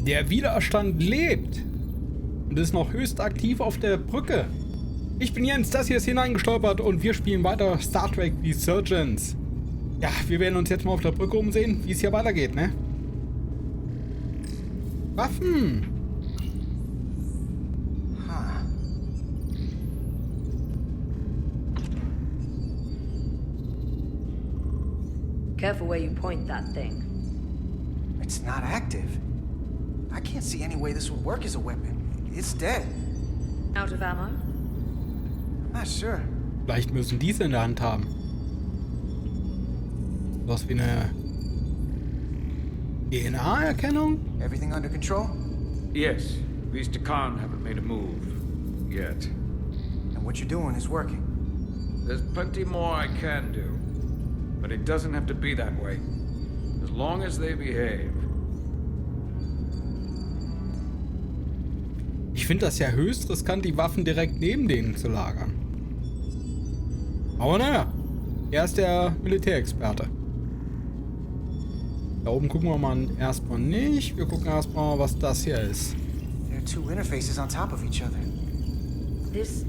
Der Widerstand lebt und ist noch höchst aktiv auf der Brücke. Ich bin Jens, das hier ist hineingestolpert und wir spielen weiter Star Trek Resurgence. Ja, wir werden uns jetzt mal auf der Brücke umsehen, wie es hier weitergeht, ne? Waffen! Careful where you point that thing. It's not active. I can't see any way this would work as a weapon. It's dead. Out of ammo? I'm not sure. Vielleicht müssen diese in der Hand haben. Was wie eine DNA-Erkennung? Everything under control? Yes, these Takan haven't made a move yet. And what you're doing is working. There's plenty more I can do, but it doesn't have to be that way. As long as they behave. Ich finde das ja höchst riskant, die Waffen direkt neben denen zu lagern. Aber naja, er ist der Militärexperte. Da oben gucken wir mal erstmal nicht. Wir gucken erstmal, was das hier ist. There are two interfaces on top of each other. This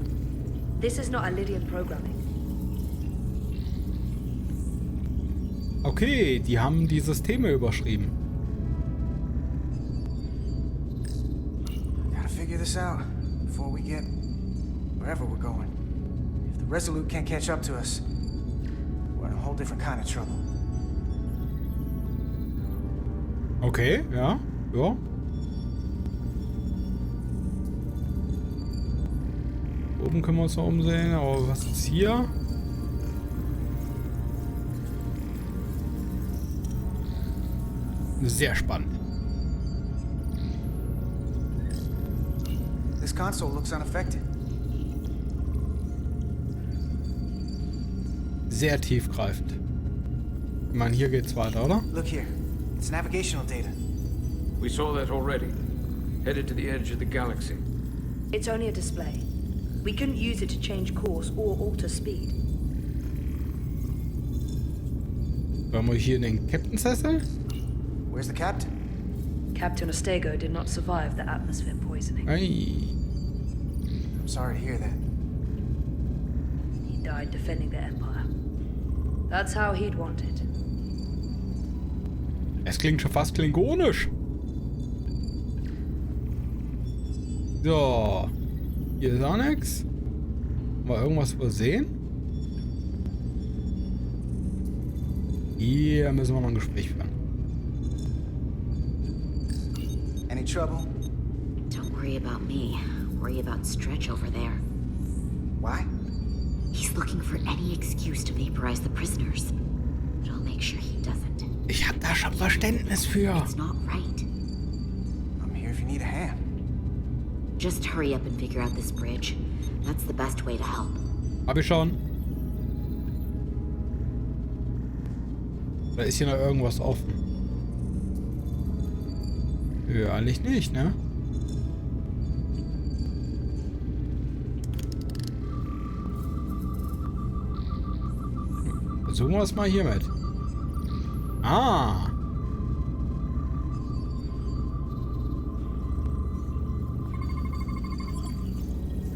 is not a Lydian programming. Okay, die haben die Systeme überschrieben. Gotta figure this out before we get wherever we're going. If the Resolute can't catch up to us, we're in a whole different kind of trouble. Okay, ja, ja. Oben können wir uns noch umsehen, aber was ist hier? Sehr spannend. This console looks unaffected. Sehr tiefgreifend. Ich meine, hier geht's weiter, oder? Look here. It's navigational data. We saw that already. Headed to the edge of the galaxy. It's only a display. We couldn't use it to change course or alter speed. Haben wir hier den Captain-Sessel? Where's the captain? Captain Ostego did not survive the atmosphere poisoning. Ei. I'm sorry to hear that. He died defending the Empire. That's how he'd want it. Es klingt schon fast klingonisch. So. Hier ist auch nichts. Mal irgendwas übersehen? Hier müssen wir mal ein Gespräch führen. Any trouble? Don't worry about me. Worry about Stretch over there. Why? He's looking for any excuse to vaporize the prisoners. But I'll make sure he doesn't. Ich hab da schon Verständnis für. It's not right. I'm here if you need a hand. Just hurry up and figure out this bridge. That's the best way to help. Hab ich schon. Da ist hier noch irgendwas offen. Ja, eigentlich nicht, ne? Versuchen wir es mal hiermit. Ah.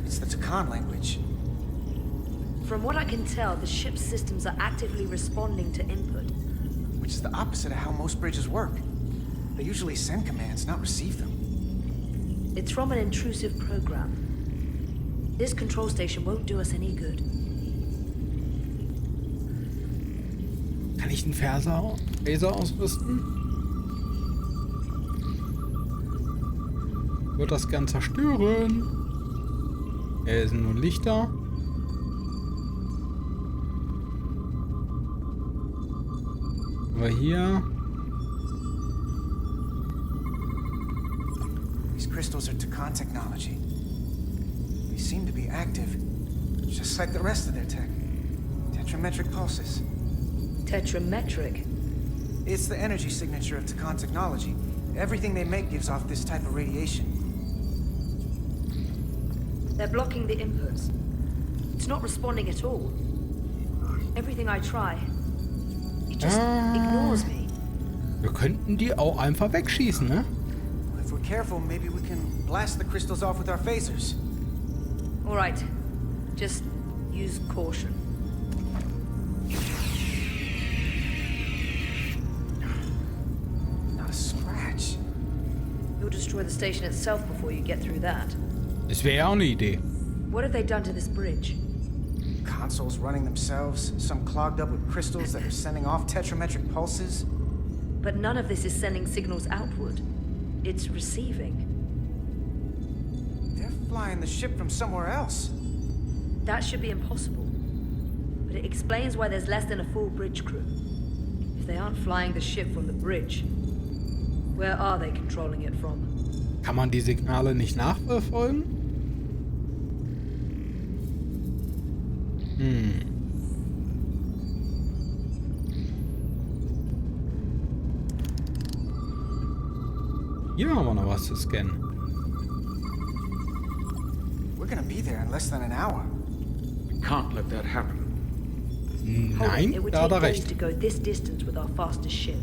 It's the Takan language. From what I can tell, the ship's systems are actively responding to input. Which is the opposite of how most bridges work. They usually send commands, not receive them. It's from an intrusive program. This control station won't do us any good. Kann ich den Phaser ausrüsten? Wird das Ganze zerstören? Hier sind nur Lichter. Aber hier. These crystals are Takan technology. They seem to be active, just like the rest of their tech. Tetrametric pulses. Tetrametric? It's the energy signature of Takan technology. Everything they make gives off this type of radiation. They're blocking the inputs. It's not responding at all. Everything I try, it just ignores me. Wir könnten die auch einfach wegschießen, ne? If If we're careful, maybe we can blast the crystals off with our phasers. All right. Just use caution. Not a scratch. You'll destroy the station itself before you get through that. Das wäre ja auch eine Idee. What have they done to this bridge? Consoles running themselves, some clogged up with crystals that are sending off tetrametric pulses. But none of this is sending signals outward. It's receiving. They're flying the ship from somewhere else. That should be impossible. But it explains why there's less than a full bridge crew. If they aren't flying the ship from the bridge, where are they controlling it from? Kann man die Signale nicht nachverfolgen? Hier haben wir noch was zu scannen. We're gonna be there in less than an hour. We can't let that happen. Nein, It would da hat take er days recht. to go this distance with our fastest ship.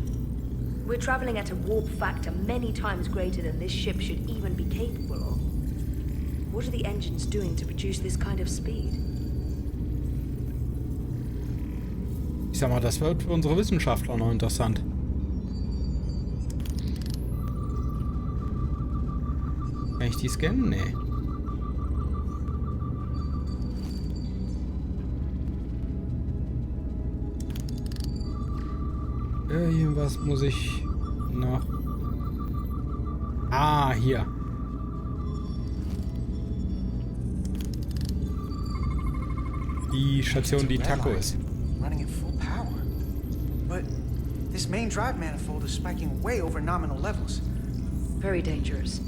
We're traveling at a warp factor many times greater than this ship should even be capable of. What are the engines doing to produce this kind of speed? Ich sag mal, das wird für unsere Wissenschaftler noch interessant. Kann ich die scannen? Nee. Irgendwas muss ich noch... Ah, hier. Die Station, die Taco ist. Running at full power. But this main drive manifold is spiking way over nominal levels. Very dangerous.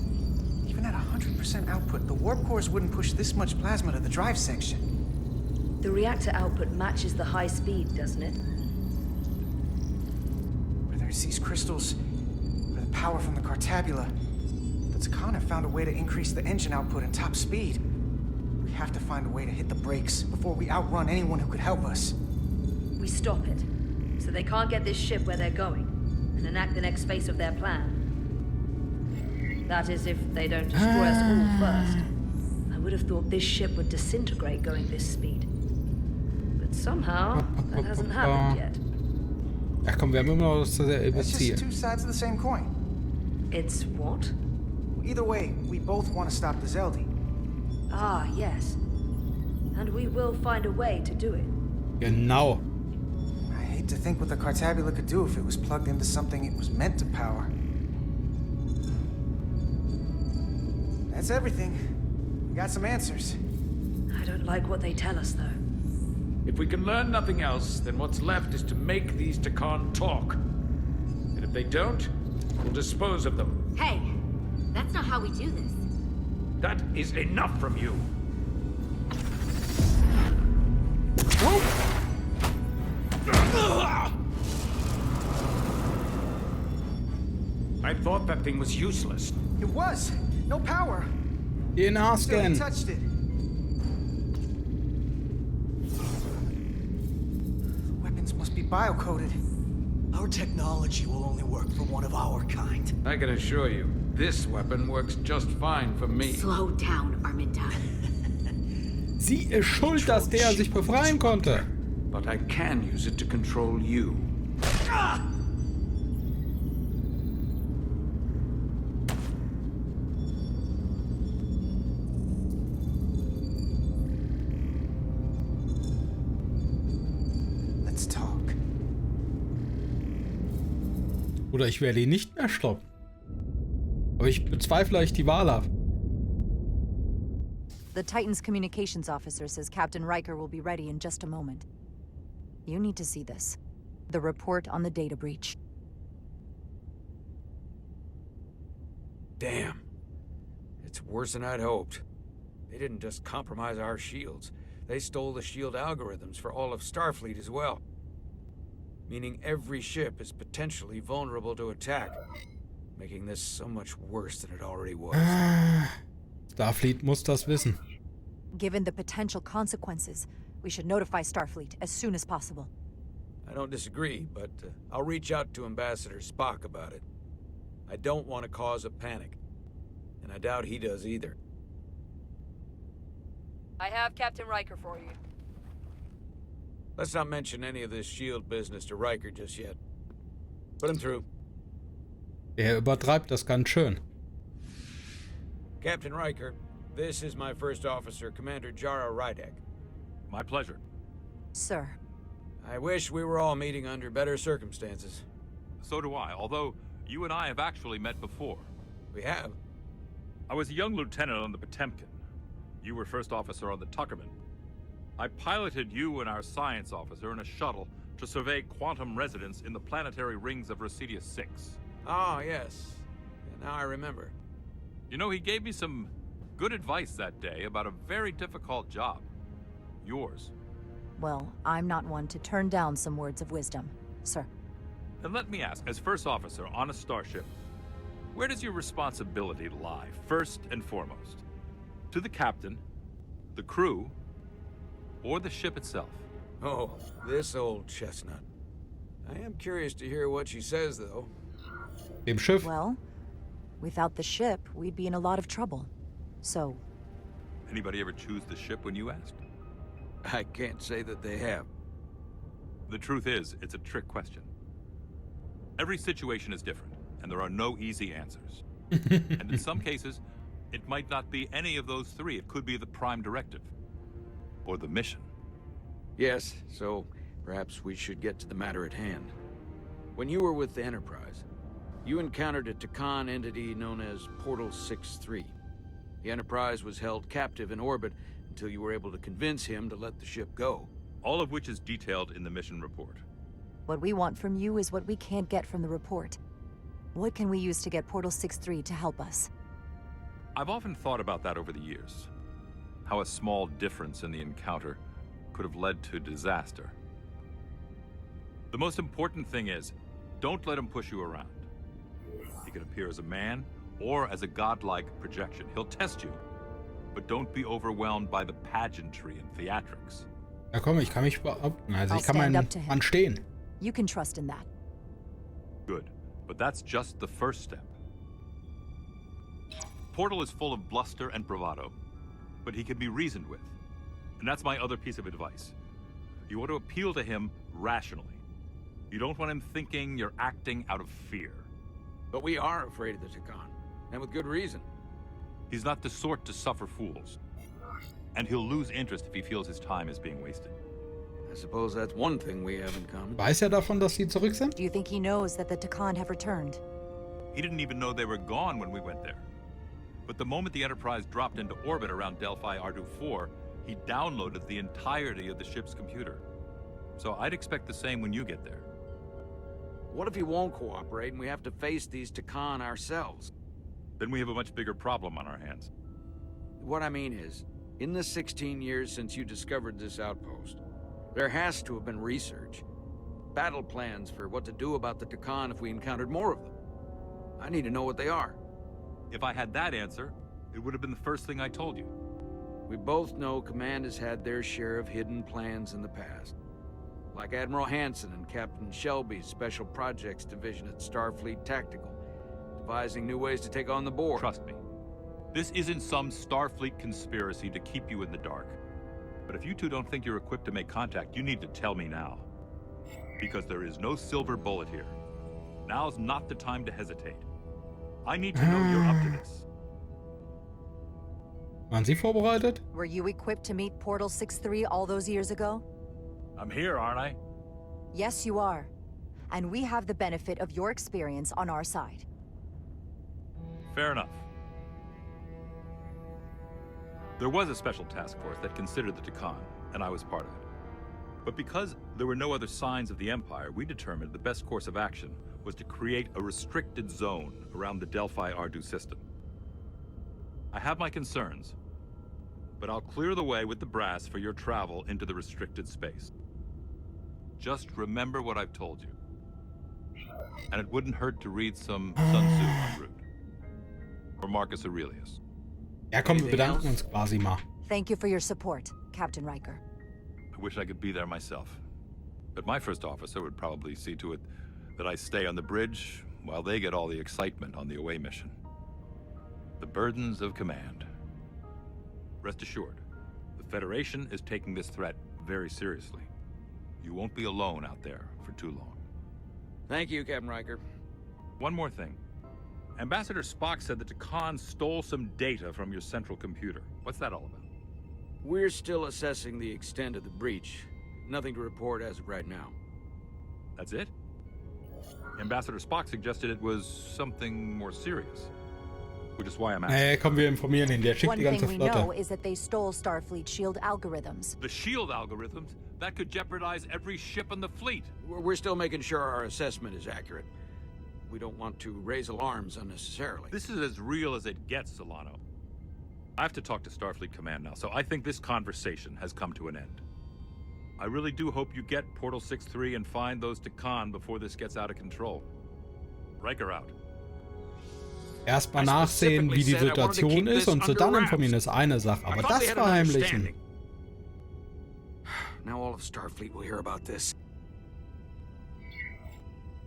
Even at 100% output, the warp cores wouldn't push this much plasma to the drive section. The reactor output matches the high speed, doesn't it? Whether it's these crystals or the power from the Cartabula, the Takana found a way to increase the engine output and top speed. We have to find a way to hit the brakes before we outrun anyone who could help us. We stop it, so they can't get this ship where they're going, and enact the next phase of their plan. That is, if they don't destroy us all first. I would have thought this ship would disintegrate going this speed. But somehow, that hasn't happened yet. Ach komm, wir haben immer noch dasselbe That's Ziel. just two sides of the same coin. It's what? Either way, we both want to stop the Zeldi. Ah, yes. And we will find a way to do it. Genau. I hate to think what the Cartabula could do if it was plugged into something it was meant to power. That's everything. We got some answers. I don't like what they tell us, though. If we can learn nothing else, then what's left is to make these Takan talk. And if they don't, we'll dispose of them. Hey, that's not how we do this. That is enough from you. I thought that thing was useless. It was. No power. DNA Still scan. touched it. The weapons must be bio-coded. Our technology will only work for one of our kind. I can assure you, this weapon works just fine for me. Slow down, Arminta. Sie ist schuld, dass der sich befreien konnte. But I can use it to control you. Let's talk. Oder ich werde ihn nicht mehr stoppen. Aber ich bezweifle, dass ich die Wahl habe. The Titan's communications officer says Captain Riker will be ready in just a moment. You need to see this. The report on the data breach. Damn. It's worse than I'd hoped. They didn't just compromise our shields. They stole the shield algorithms for all of Starfleet as well. Meaning every ship is potentially vulnerable to attack. Making this so much worse than it already was. Starfleet muss das wissen. Given the potential consequences, we should notify Starfleet as soon as possible. I don't disagree, but I'll reach out to Ambassador Spock about it. I don't want to cause a panic. and I doubt he does either. I have Captain Riker for you. Let's not mention any of this shield business to Riker just yet. Put him through. Er übertreibt das ganz schön. Captain Riker, this is my first officer, Commander Jara Rydek. My pleasure. Sir. I wish we were all meeting under better circumstances. So do I, although you and I have actually met before. We have. I was a young lieutenant on the Potemkin. You were first officer on the Tuckerman. I piloted you and our science officer in a shuttle to survey quantum resonance in the planetary rings of Residius 6. Ah, yes. Now I remember. You know, he gave me some good advice that day about a very difficult job. Yours. Well, I'm not one to turn down some words of wisdom, sir. And let me ask, as first officer on a starship, where does your responsibility lie, first and foremost? To the captain, the crew, or the ship itself? Oh, this old chestnut. I am curious to hear what she says, though. Dem Schiff. Well, without the ship, we'd be in a lot of trouble. So, Anybody ever choose the ship when you asked? I can't say that they have. The truth is, it's a trick question. Every situation is different, and there are no easy answers. And in some cases, it might not be any of those three. It could be the prime directive, or the mission. Yes, so perhaps we should get to the matter at hand. When you were with the Enterprise, you encountered a Takan entity known as Portal 6-3. The Enterprise was held captive in orbit until you were able to convince him to let the ship go. All of which is detailed in the mission report. what we want from you is what we can't get from the report. What can we use to get Portal 6-3 to help us? I've often thought about that over the years. How a small difference in the encounter could have led to disaster. The most important thing is, don't let him push you around. He can appear as a man or as a godlike projection. He'll test you, but don't be overwhelmed by the pageantry and theatrics. Ja komm, ich kann mich behaupten. Also ich kann I'll stand meinen up to him. Mann stehen. You can trust in that. Good, but that's just the first step. Portal is full of bluster and bravado, but he can be reasoned with. And that's my other piece of advice. You want to appeal to him rationally. You don't want him thinking you're acting out of fear. But we are afraid of the Takan, and with good reason. He's not the sort to suffer fools. And he'll lose interest if he feels his time is being wasted. I suppose that's one thing we have in common. Weiß er davon, dass sie zurück sind? Do you think he knows that the Takan have returned? He didn't even know they were gone when we went there. But the moment the Enterprise dropped into orbit around Delphi Ardu 4, he downloaded the entirety of the ship's computer. So I'd expect the same when you get there. What if he won't cooperate and we have to face these Takan ourselves? Then we have a much bigger problem on our hands. What I mean is, in the 16 years since you discovered this outpost, there has to have been research. Battle plans for what to do about the Takan if we encountered more of them. I need to know what they are. If I had that answer, it would have been the first thing I told you. We both know Command has had their share of hidden plans in the past. Like Admiral Hansen and Captain Shelby's Special Projects Division at Starfleet Tactical, devising new ways to take on the Borg. Trust me. This isn't some Starfleet conspiracy to keep you in the dark. But if you two don't think you're equipped to make contact, you need to tell me now. Because there is no silver bullet here. Now's not the time to hesitate. I need to know you're up to this. Waren Sie vorbereitet? Were you equipped to meet Portal 6-3 all those years ago? I'm here, aren't I? Yes, you are. And we have the benefit of your experience on our side. Fair enough. There was a special task force that considered the Takan, and I was part of it. But because there were no other signs of the Empire, we determined the best course of action was to create a restricted zone around the Delphi Ardu system. I have my concerns, but I'll clear the way with the brass for your travel into the restricted space. Just remember what I've told you. And it wouldn't hurt to read some Sun Tzu en route. Or Marcus Aurelius. Ja komm, wir bedanken uns quasi mal. Thank you for your support, Captain Riker. I wish I could be there myself. But my first officer would probably see to it that I stay on the bridge while they get all the excitement on the away mission. The burdens of command. Rest assured, the Federation is taking this threat very seriously. You won't be alone out there for too long. Thank you, Captain Riker. One more thing. Ambassador Spock said that the Khan stole some data from your central computer. What's that all about? We're still assessing the extent of the breach. Nothing to report as of right now. That's it? Ambassador Spock suggested it was something more serious. Which is why I'm asking. Komm, wir informieren ihn. Der schickt One die ganze thing we know Flotte. is that they stole Starfleet shield algorithms. The shield algorithms? That could jeopardize every ship in the fleet. We're still making sure our assessment is accurate. We don't want to raise alarms unnecessarily. This is as real as it gets, Solano. I have to talk to Starfleet Command now, so I think this conversation has come to an end. I really do hope you get Portal 6-3 and find those Takan before this gets out of control. Riker out. Erstmal nachsehen, wie die Situation ist und so dann informieren ist eine Sache. Aber das verheimlichen. Now all of Starfleet will hear about this.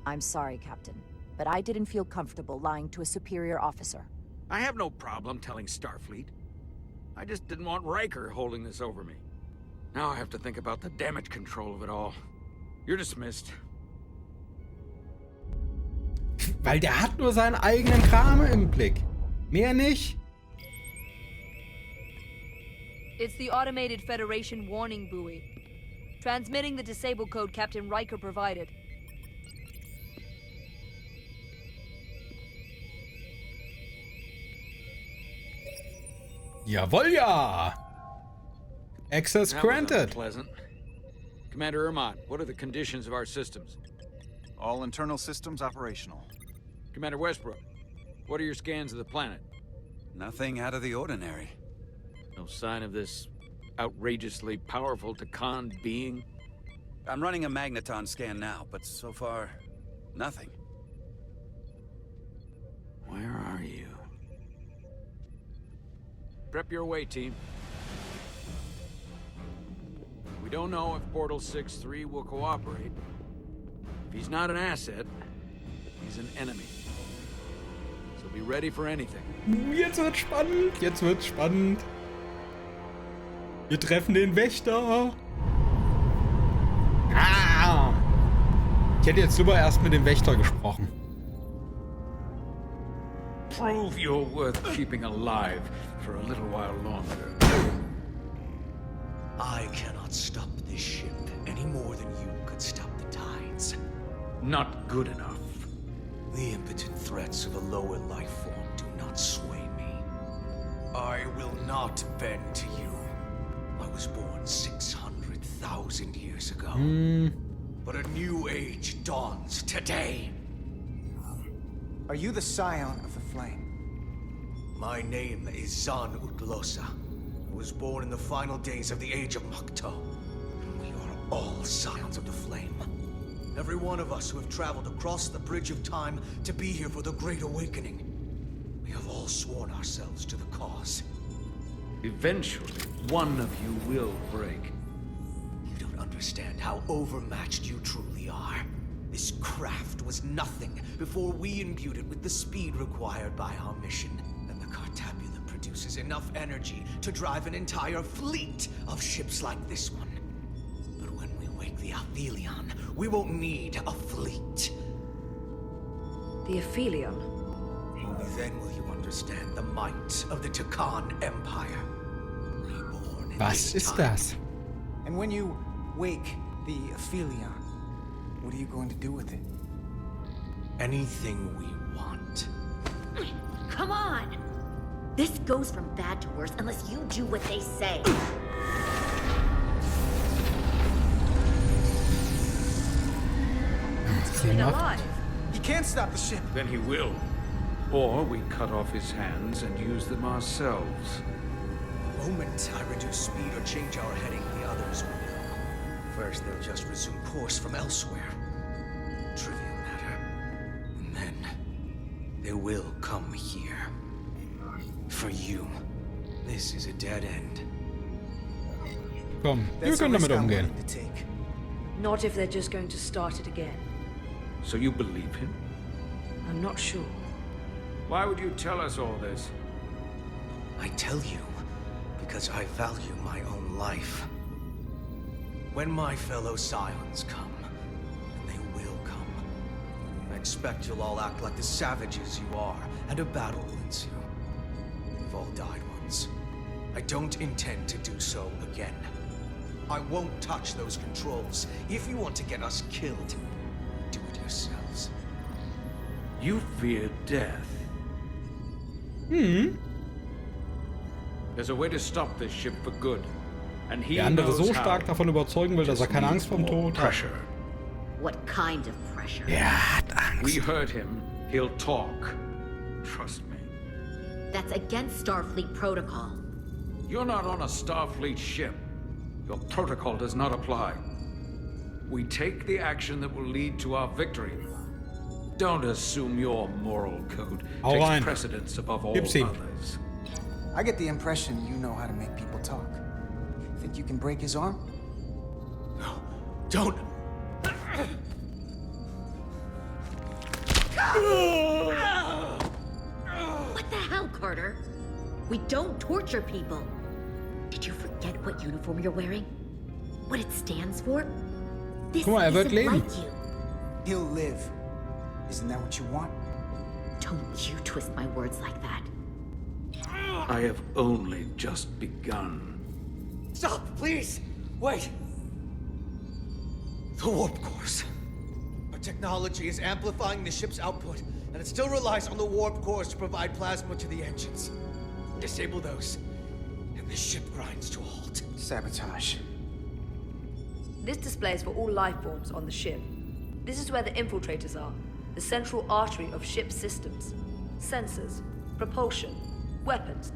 I'm sorry, Captain, but I didn't feel comfortable lying to a superior officer. I have no problem telling Starfleet. I just didn't want Riker holding this over me. Now I have to think about the damage control of it all. You're dismissed. Weil der hat nur seinen eigenen Kram im Blick. Mehr nicht. It's the automated Federation warning buoy. Transmitting the disable code Captain Riker provided. Jawohl, ja. Access granted. Pleasant. Commander Irmont, what are the conditions of our systems? All internal systems operational. Commander Westbrook, what are your scans of the planet? Nothing out of the ordinary. No sign of this outrageously powerful Takan being? I'm running a magneton scan now, but so far, nothing. Where are you? Prep your way, team. We don't know if Portal 6-3 will cooperate. If he's not an asset, he's an enemy. So be ready for anything. Jetzt wird's spannend. Jetzt wird's spannend. Wir treffen den Wächter. Ah! Ich hätte jetzt lieber erst mit dem Wächter gesprochen. Prove you're worth keeping alive for a little while longer. I cannot stop this ship any more than you could stop the tides. Not good enough. The impotent threats of a lower life form do not sway me. I will not bend to you. I was born 600,000 years ago. But a new age dawns today. Are you the scion of the flame? My name is Zan Utlosa. I was born in the final days of the age of Makto. And we are all scions of the flame. Every one of us who have traveled across the bridge of time to be here for the Great Awakening. We have all sworn ourselves to the cause. Eventually, one of you will break. You don't understand how overmatched you truly are. This craft was nothing before we imbued it with the speed required by our mission. And the Cartabula produces enough energy to drive an entire fleet of ships like this one. But when we wake the Aphelion, we won't need a fleet. The Aphelion? Only then will you understand the might of the Takan Empire. Reborn in Was this ist time. das? And when you wake the Aphelion, what are you going to do with it? Anything we want. Come on! This goes from bad to worse unless you do what they say. Still alive. He can't stop the ship. Then he will. Or we cut off his hands and use them ourselves. The moment I reduce speed or change our heading, the others will know. First, they'll just resume course from elsewhere. Trivial matter. And then, they will come here. For you, this is a dead end. Komm, wir That's a können risk damit I'm umgehen. willing to take. Not if they're just going to start it again. So you believe him? I'm not sure. Why would you tell us all this? I tell you, because I value my own life. When my fellow Scions come, and they will come, I expect you'll all act like the savages you are, and a battle will ensue. We've all died once. I don't intend to do so again. I won't touch those controls. If you want to get us killed, do it yourselves. You fear death. There's a way to stop this ship for good. And he Der andere knows so how. stark davon überzeugen will, dass er keine Angst vom Tod hat. Pressure. What kind of pressure? Er hat We Angst. heard him. He'll talk. Trust me. That's against Starfleet protocol. You're not on a Starfleet ship. Your protocol does not apply. We take the action that will lead to our victory. Don't assume your moral code Hau takes rein. precedence above all Gib's ihm. others. I get the impression you know how to make people talk. Think you can break his arm? No, don't! What the hell, Carter? We don't torture people. Did you forget what uniform you're wearing? What it stands for? This Guck mal, wird isn't leben. like you. He'll live. Isn't that what you want? Don't you twist my words like that. I have only just begun. Stop, please! Wait! The warp cores. Our technology is amplifying the ship's output, and it still relies on the warp cores to provide plasma to the engines. Disable those, and the ship grinds to a halt. Sabotage. This display is for all life forms on the ship. This is where the infiltrators are, the central artery of ship systems, sensors, propulsion, weapons.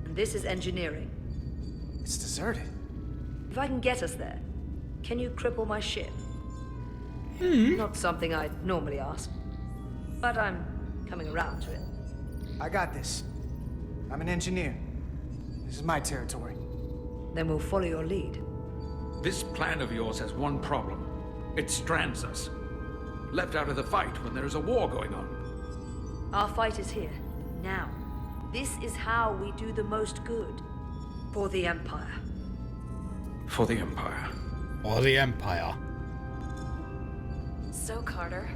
And this is engineering. It's deserted. If I can get us there, can you cripple my ship? Not something I'd normally ask, but I'm coming around to it. I got this. I'm an engineer. This is my territory. Then we'll follow your lead. This plan of yours has one problem. It strands us. Left out of the fight when there is a war going on. Our fight is here, now. This is how we do the most good. For the Empire. For the Empire. Or the Empire. So, Carter,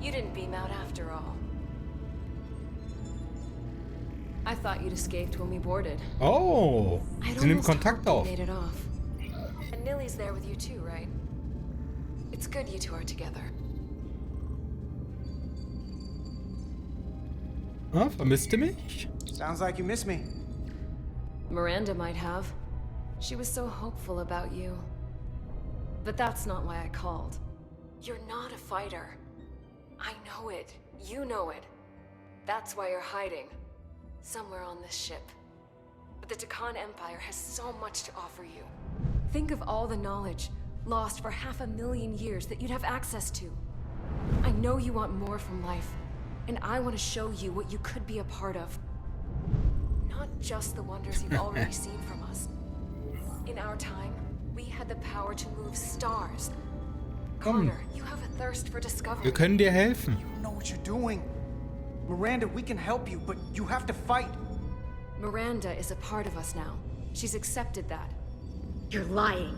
you didn't beam out after all. I thought you'd escaped when we boarded. Oh, I'd sie nimmt almost Kontakt hoped you auf. made it off. And Nilly's there with you too, right? It's good you two are together. Ah, vermisst du mich? Sounds like you miss me. Miranda might have. She was so hopeful about you. But that's not why I called. You're not a fighter. I know it. You know it. That's why you're hiding. Somewhere on this ship. But the Takan Empire has so much to offer you. Think of all the knowledge lost for 500,000 years that you'd have access to. I know you want more from life, and I want to show you what you could be a part of. Not just the wonders you've already seen from us. In our time, we had the power to move stars. Komm, Connor, you have a thirst for discovery. wir können dir helfen. You know what you're doing. Miranda, we can help you, but you have to fight. Miranda is a part of us now. She's accepted that. You're lying.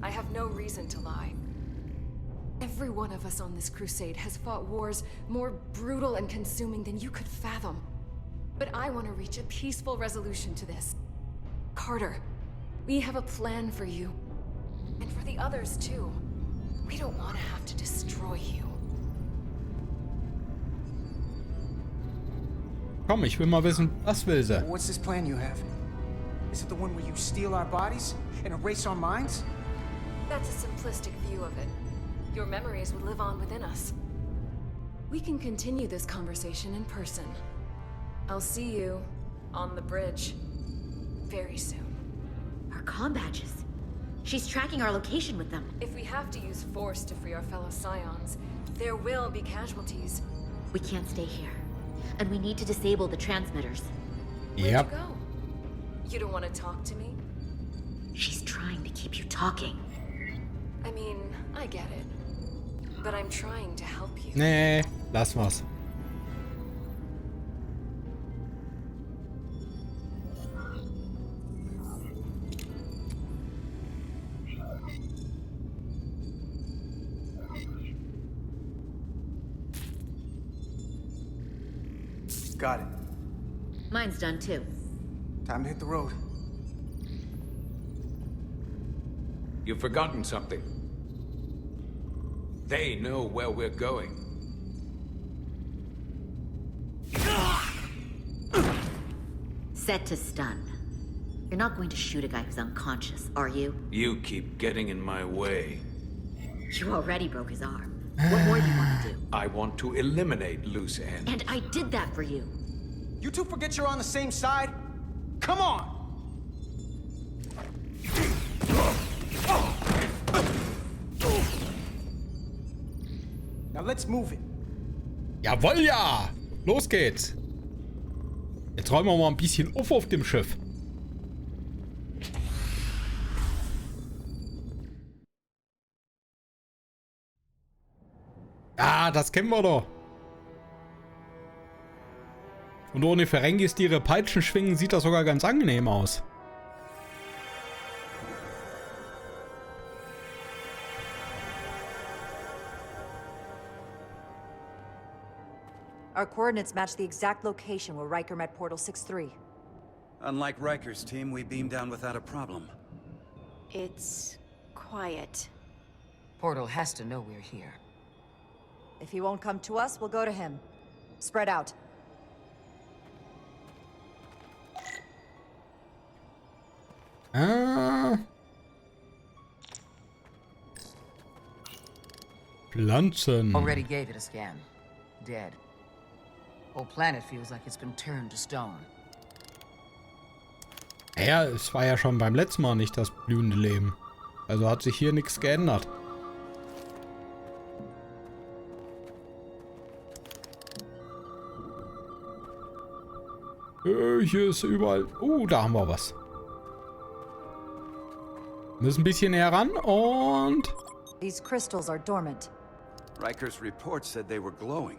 I have no reason to lie. Every one of us on this crusade has fought wars more brutal and consuming than you could fathom. But I want to reach a peaceful resolution to this. Carter, we have a plan for you. And for the others, too. We don't want to have to destroy you. Komm, ich will mal wissen, was will sie? What's this plan you have? Is it the one where you steal our bodies and erase our minds? That's a simplistic view of it. Your memories would live on within us. We can continue this conversation in person. I'll see you on the bridge very soon. Our comm badges. She's tracking our location with them. If we have to use force to free our fellow Scions, there will be casualties. We can't stay here. And we need to disable the transmitters. Where'd Yep. you go? You don't want to talk to me? She's trying to keep you talking. I mean, I get it. But I'm trying to help you. Nee, lass mal's. Got it. Mine's done too. Time to hit the road. You've forgotten something. They know where we're going. Set to stun. You're not going to shoot a guy who's unconscious, are you? You keep getting in my way. You already broke his arm. What more do you want to do? I want to eliminate loose ends. And I did that for you. You two forget you're on the same side? Come on! Now let's move it. Jawohl, ja! Los geht's! Jetzt räumen wir mal ein bisschen auf dem Schiff. Ah, das kennen wir doch. Und ohne Ferengis, die ihre Peitschen schwingen, sieht das sogar ganz angenehm aus. Our coordinates match the exact location where Riker met Portal 6-3. Unlike Riker's team, we beamed down without a problem. It's quiet. Portal has to know we're here. If he won't come to us, we'll go to him. Spread out. Pflanzen. Already gave it a scan. Dead. Whole planet feels like it's been turned to stone. Ja, es war ja schon beim letzten Mal nicht das blühende Leben. Also hat sich hier nichts geändert. Hier ist überall... da haben wir was. Müssen ein bisschen näher ran und... These crystals are dormant. Riker's report said they were glowing,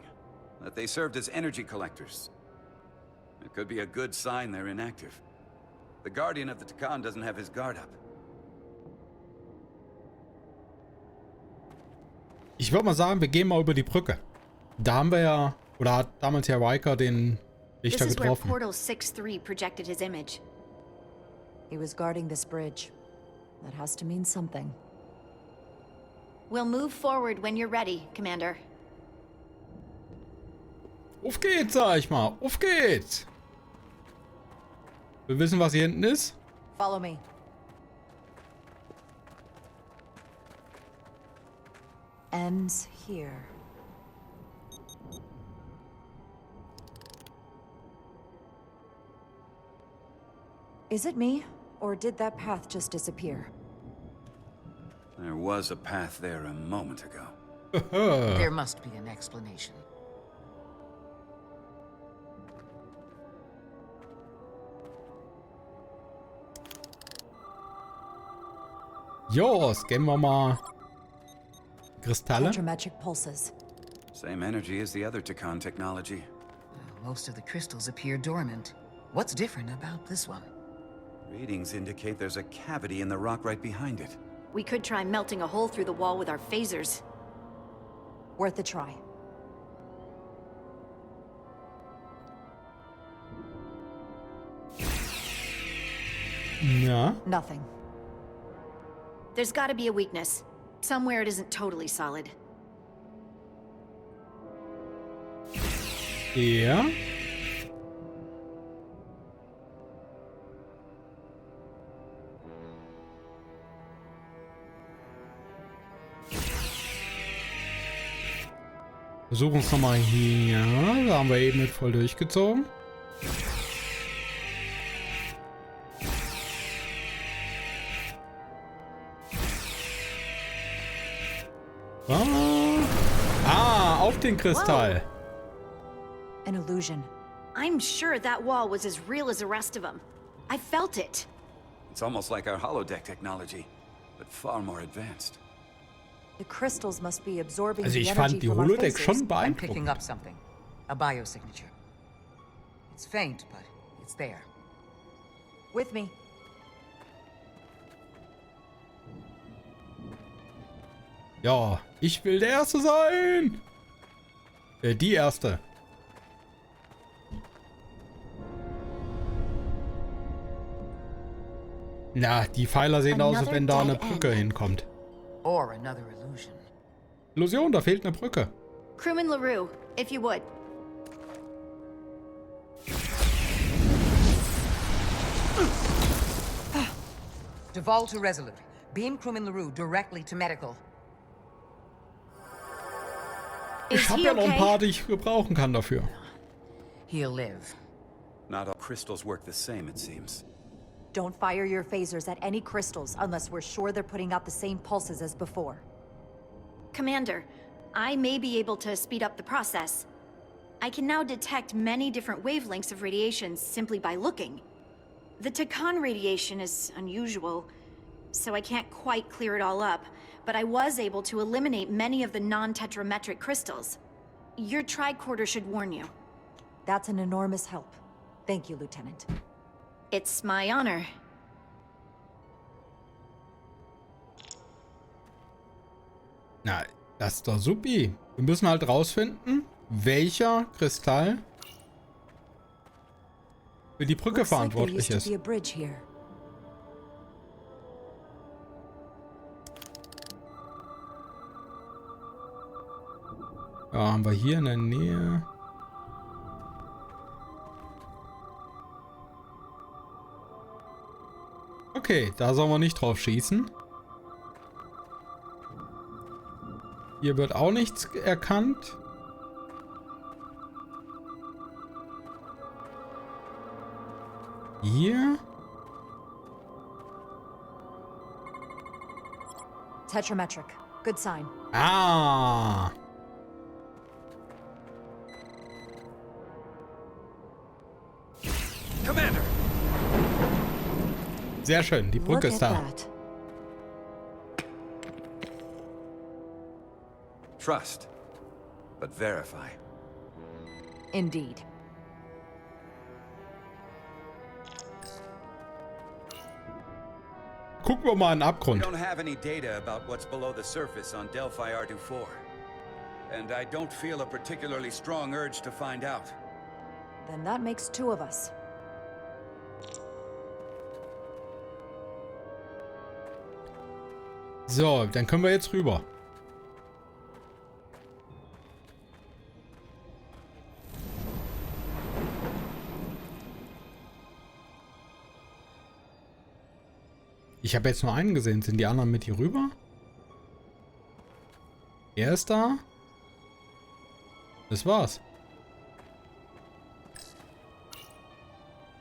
that they served as energy collectors. It could be a good sign they're inactive. The Guardian of the Tikan doesn't have his guard up. Ich würde mal sagen, wir gehen mal über die Brücke. Da haben wir ja... Oder hat damals ja Riker den Wächter This is where getroffen. Portal 6-3 projected his image. He was guarding this bridge. That has to mean something. We'll move forward when you're ready, Commander. Auf geht's, sag ich mal. Auf geht's. Wir wissen, was hier hinten ist. Follow me. Ends here. Is it me, or did that path just disappear? There was a path there a moment ago. There must be an explanation. Jo, scannen wir mal Kristalle. Ultrametric pulses. Same energy as the other Tikan technology. Most of the crystals appear dormant. What's different about this one? Readings indicate there's a cavity in the rock right behind it. We could try melting a hole through the wall with our phasers. Worth a try. Ja. Nothing. There's gotta be a weakness. Somewhere it isn't totally solid. Ja. Versuchen es nochmal hier. Da haben wir eben mit voll durchgezogen. Auf den Kristall. An illusion. I'm sure that wall was as real as the rest of them. I felt it. It's almost like our holodeck technology, but far more advanced. The crystals must be absorbing Also the ich energy fand die from our Holodeck phasers. schon I'm picking beeindruckend. up something. A biosignature. It's faint, but it's there. With me. Ja, ich will der Erste sein. Die Erste. Na, die Pfeiler sehen aus, als wenn da eine Brücke hinkommt. Or another illusion. Illusion, da fehlt eine Brücke. Crewman LaRue, if you would. Deval to Resolute. Beam crewman LaRue directly to medical. Ich habe ja noch ein paar, die ich gebrauchen kann dafür. He'll live. Not all crystals work the same, it seems. Don't fire your phasers at any crystals unless we're sure they're putting out the same pulses as before. Commander, I may be able to speed up the process. I can now detect many different wavelengths of radiation simply by looking. The Takan radiation is unusual, so I can't quite clear it all up, but I was able to eliminate many of the non-tetrametric crystals. Your tricorder should warn you. That's an enormous help. Thank you, Lieutenant. It's my honor. Na, das ist doch supi. Wir müssen halt rausfinden, welcher Kristall für die Brücke verantwortlich ist. Ja, haben wir hier in der Nähe. Okay, da sollen wir nicht drauf schießen. Hier wird auch nichts erkannt. Hier. Tetrametric. Good sign. Ah. Commander! Sehr schön, die Brücke ist da. Trust, but verify. Indeed. Gucken wir mal in den We Abgrund. don't have any data about what's below the surface on Delphi R24. And I don't feel a particularly strong urge to find out. Then that makes two of us. So, dann können wir jetzt rüber. Ich habe jetzt nur einen gesehen. Sind die anderen mit hier rüber? Er ist da. Das war's.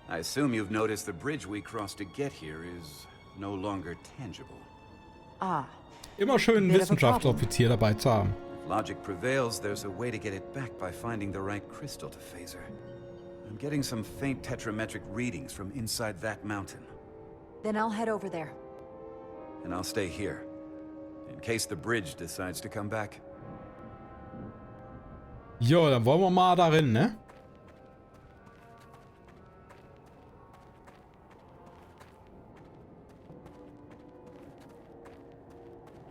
I assume you've noticed the bridge we crossed to get here is no longer tangible. Ah. Immer schön einen Wissenschaftsoffizier dabei zu haben. If logic prevails, there's a way to get it back by finding the right crystal to phaser. I'm getting some faint tetrametric readings from inside that mountain. Then I'll head over there. And I'll stay here, in case the bridge decides to come back. Jo, dann wollen wir mal darin, ne?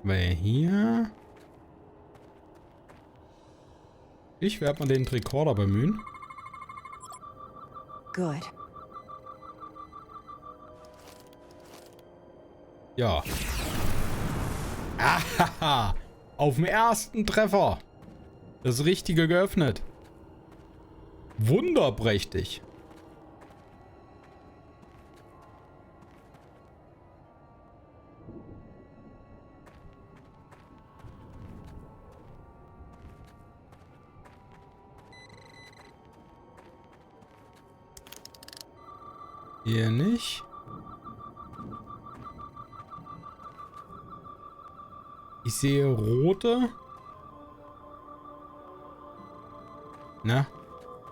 Weil hier... Ich werde mal den Tricorder bemühen. Good. Ja. Ahaha. Auf dem ersten Treffer. Das Richtige geöffnet. Wunderprächtig. Hier nicht. Ich sehe rote. Na,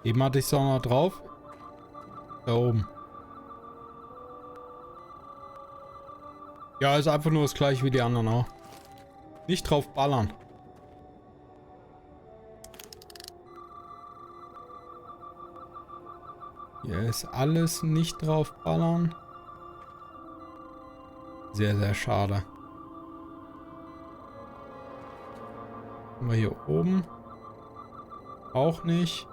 eben hatte ich es auch noch drauf. Da oben. Ja, ist einfach nur das gleiche wie die anderen auch. Nicht drauf ballern. Hier ist alles nicht drauf ballern. Sehr, sehr schade. Haben wir hier oben. Auch nicht.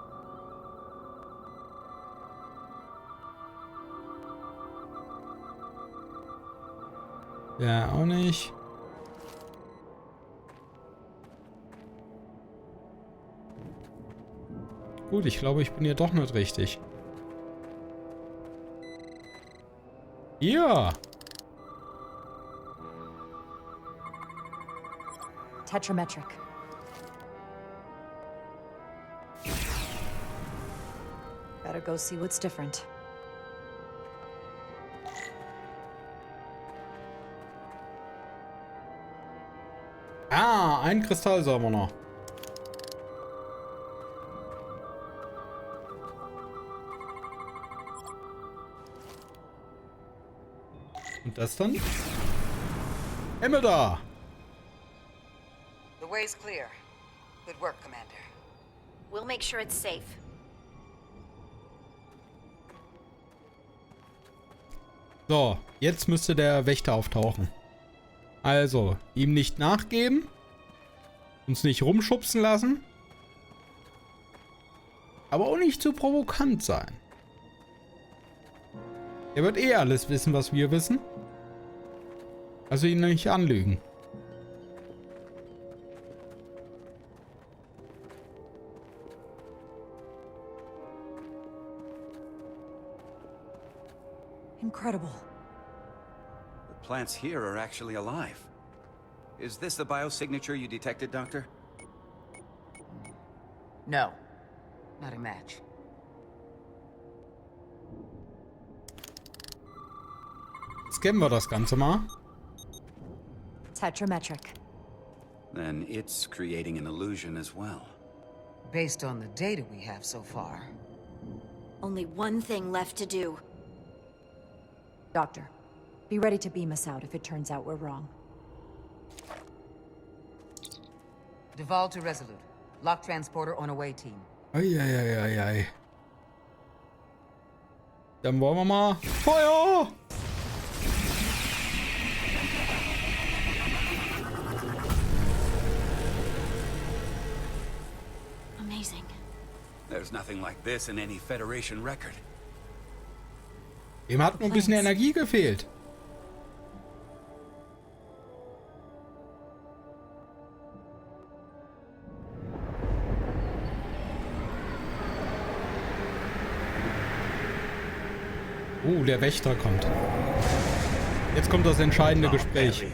Ja, auch nicht. Gut, ich glaube, ich bin hier doch nicht richtig. Ja. Tetrametric. Better go see what's different. Ah, ein Kristall sollen wir noch. Und das dann? Himmel da! The way's clear. Good work, Commander. We'll make sure it's safe. So, jetzt müsste der Wächter auftauchen. Also, ihm nicht nachgeben. Uns nicht rumschubsen lassen. Aber auch nicht zu provokant sein. Er wird eh alles wissen, was wir wissen. Also ihn nicht anlügen. Incredible. The plants here are actually alive. Is this the biosignature you detected, Doctor? No. Not a match. Scannen wir das Ganze mal. Tetrametric. Then it's creating an illusion as well. Based on the data we have so far. Only one thing left to do. Doctor, be ready to beam us out if it turns out we're wrong. Duval to Resolute. Lock transporter on away team. Eieieiei. Dann wollen wir mal Feuer! Amazing. There's nothing like this in any Federation record. Ihm hat nur ein bisschen Energie gefehlt. Der Wächter kommt. Jetzt kommt das entscheidende Gespräch.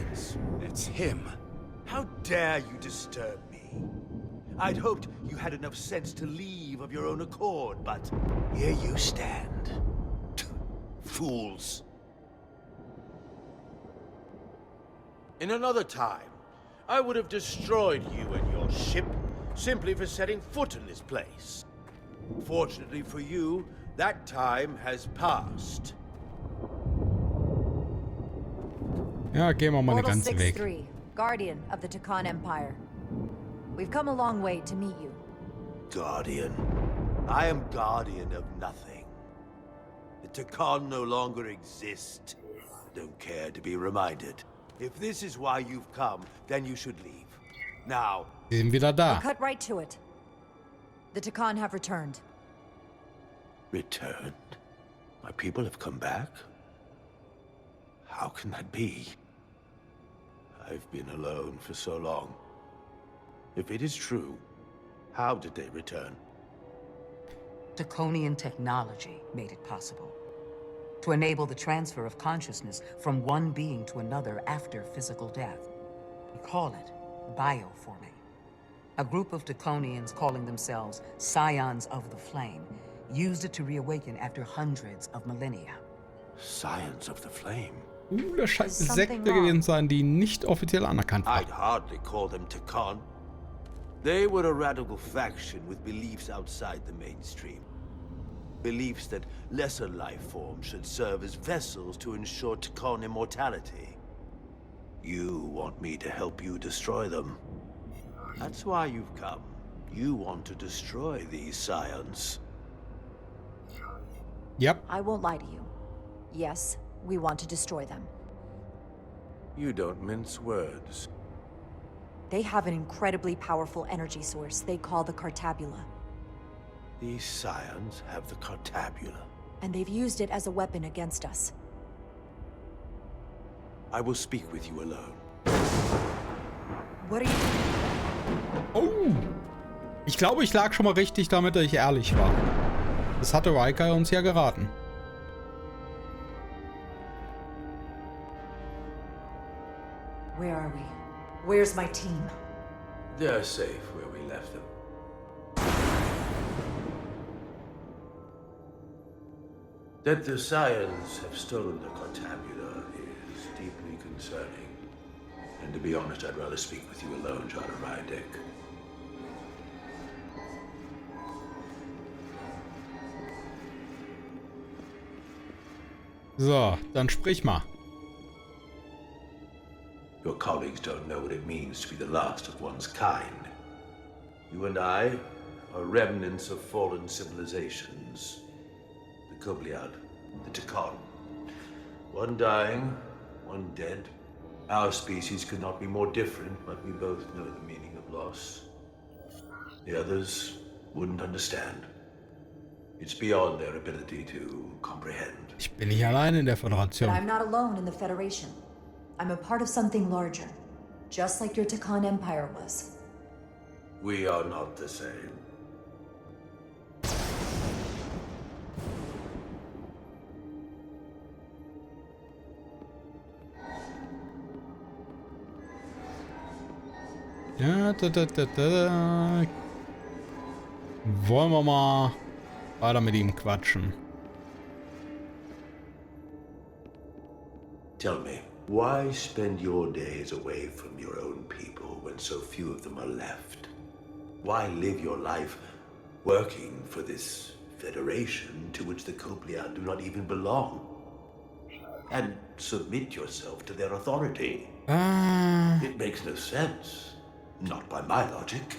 It's him. How dare you disturb me? I'd hoped you had enough sense to leave of your own accord, but here you stand. Fools. In another time, I would have destroyed you and your ship simply for setting foot in this place. Fortunately for you, that time has passed. Ja, gehen wir mal den ganzen Weg. 6-3, Guardian of the Takan Empire. We've come a long way to meet you. Guardian? I am guardian of nothing. The Takan no longer exist. Don't care to be reminded. If this is why you've come, then you should leave. Now. Sind wieder da. We'll cut right to it. The Takan have returned. Returned? My people have come back? How can that be? I've been alone for so long. If it is true, how did they return? Draconian technology made it possible. To enable the transfer of consciousness from one being to another after physical death. We call it bioforming. A group of Draconians calling themselves Scions of the Flame used it to reawaken after hundreds of millennia. Scions of the Flame? Das scheint eine Sekte gewesen sein, die nicht offiziell anerkannt war. I'd hardly call them Takan. They were a radical faction with beliefs outside the mainstream. Beliefs that lesser life forms should serve as vessels to ensure Takan immortality. You want me to help you destroy them. That's why you've come. You want to destroy these scions. Yep. I won't lie to you. Yes, we want to destroy them. You don't mince words. They have an incredibly powerful energy source they call the Cartabula. These scions have the Cartabula. And they've used it as a weapon against us. I will speak with you alone. What are you... Oh! Ich glaube, ich lag schon mal richtig damit, dass ich ehrlich war. Das hatte Riker uns ja geraten. Where are we? Where's my team? They're safe where we left them. That the Scions have stolen the Cartabula is deeply concerning. And to be honest, I'd rather speak with you alone, Charter Rydick. So, dann sprich mal. Your colleagues don't know what it means to be the last of one's kind. You and I are remnants of fallen civilizations. The Kobliad, the Takon. One dying, one dead. Our species could not be more different, but we both know the meaning of loss. The others wouldn't understand. It's beyond their ability to comprehend. Ich bin nicht allein in der But Föderation. I'm not alone in the Federation. I'm a part of something larger, just like your Takon Empire was. We are not the same. Ja, wollen wir mal weiter mit ihm quatschen. Tell me, why spend your days away from your own people when so few of them are left? Why live your life working for this federation to which the Kobliad do not even belong? And submit yourself to their authority? It makes no sense. Not by my logic.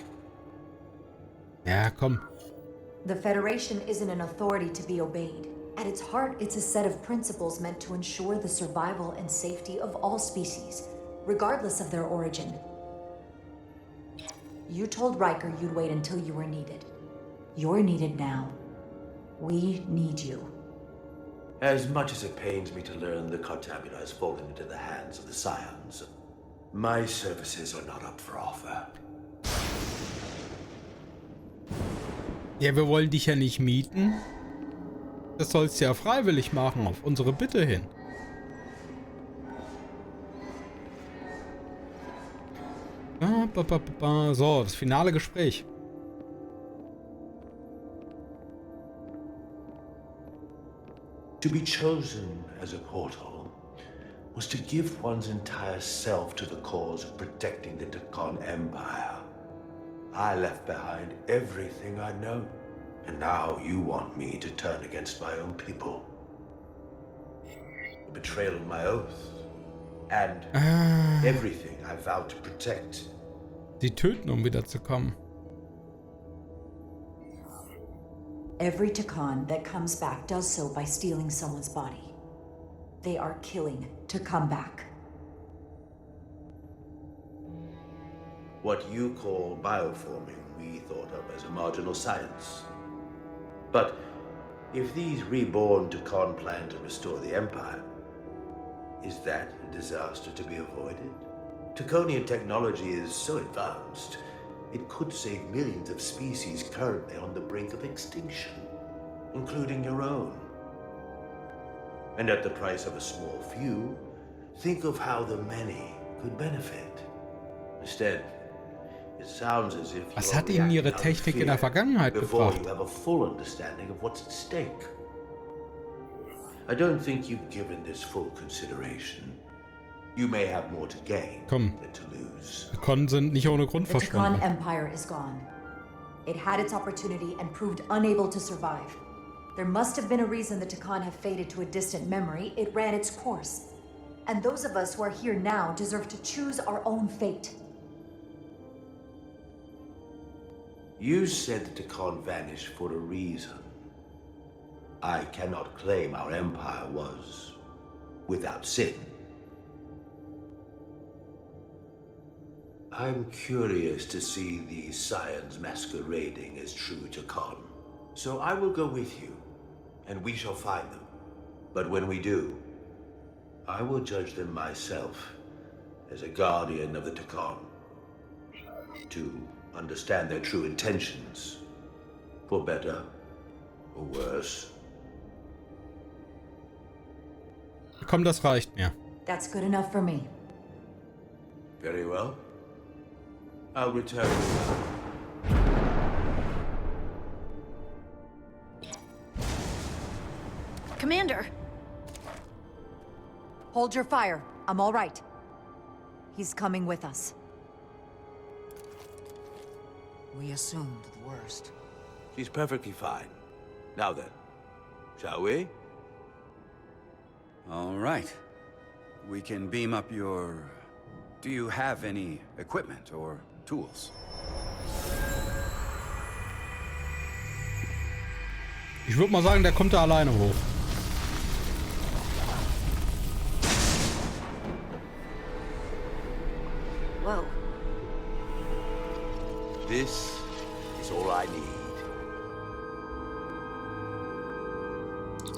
Ja, komm. The Federation isn't an authority to be obeyed. At its heart, it's a set of principles meant to ensure the survival and safety of all species, regardless of their origin. You told Riker you'd wait until you were needed. You're needed now. We need you. As much as it pains me to learn the Cartabula has fallen into the hands of the Scions, my services are not up for offer. Ja, wir wollen dich ja nicht mieten. Das sollst du ja freiwillig machen, auf unsere Bitte hin. So, das finale Gespräch. To be chosen as a portal was to give one's entire self to the cause of protecting the Takon Empire. I left behind everything I know, and now you want me to turn against my own people. A betrayal of my oath, and everything I vowed to protect. Sie töten, um wiederzukommen. Every Takon that comes back does so by stealing someone's body. They are killing to come back. What you call bioforming, we thought of as a marginal science. But if these reborn Takon plan to restore the Empire, is that a disaster to be avoided? Takonian technology is so advanced, it could save millions of species currently on the brink of extinction, including your own. And at the price of a small few, think of how the many could benefit. Instead, it sounds as if Was hat Ihnen Ihre Technik in der Vergangenheit before gebracht? you have a full understanding of what's at stake. I don't think you've given this full consideration. You may have more to gain than to lose. Takon sind nicht ohne Grund The Takon verschwunden. Empire is gone. It had its opportunity and proved unable to survive. There must have been a reason the Takon have faded to a distant memory. It ran its course. And those of us who are here now deserve to choose our own fate. You said the Takon vanished for a reason. I cannot claim our empire was without sin. I'm curious to see these Scions masquerading as true Takon. So I will go with you, and we shall find them. But when we do, I will judge them myself as a guardian of the Takon. To understand their true intentions. For better or worse. Komm, das reicht mir. That's good enough for me. Very well. I'll return. Commander! Hold your fire. I'm all right. He's coming with us. We assumed the worst. She's perfectly fine. Now then, shall we? All right. We can beam up your... Do you have any equipment or tools? Ich würde mal sagen, der kommt da alleine hoch. Whoa. This is all I need.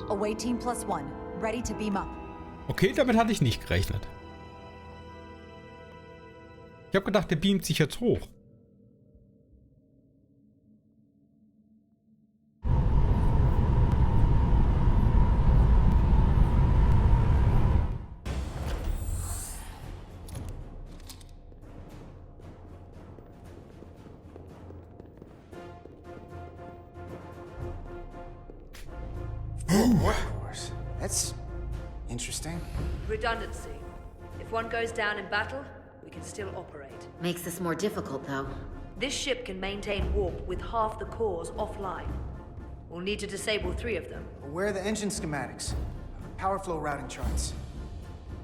Away team +1. Ready to beam up. Okay, damit hatte ich nicht gerechnet. Ich habe gedacht, der beamt sich jetzt hoch. Workhorse. That's interesting. Redundancy. If one goes down in battle, we can still operate. Makes this more difficult, though. This ship can maintain warp with half the cores offline. We'll need to disable 3 of them. Where are the engine schematics? Power flow routing charts.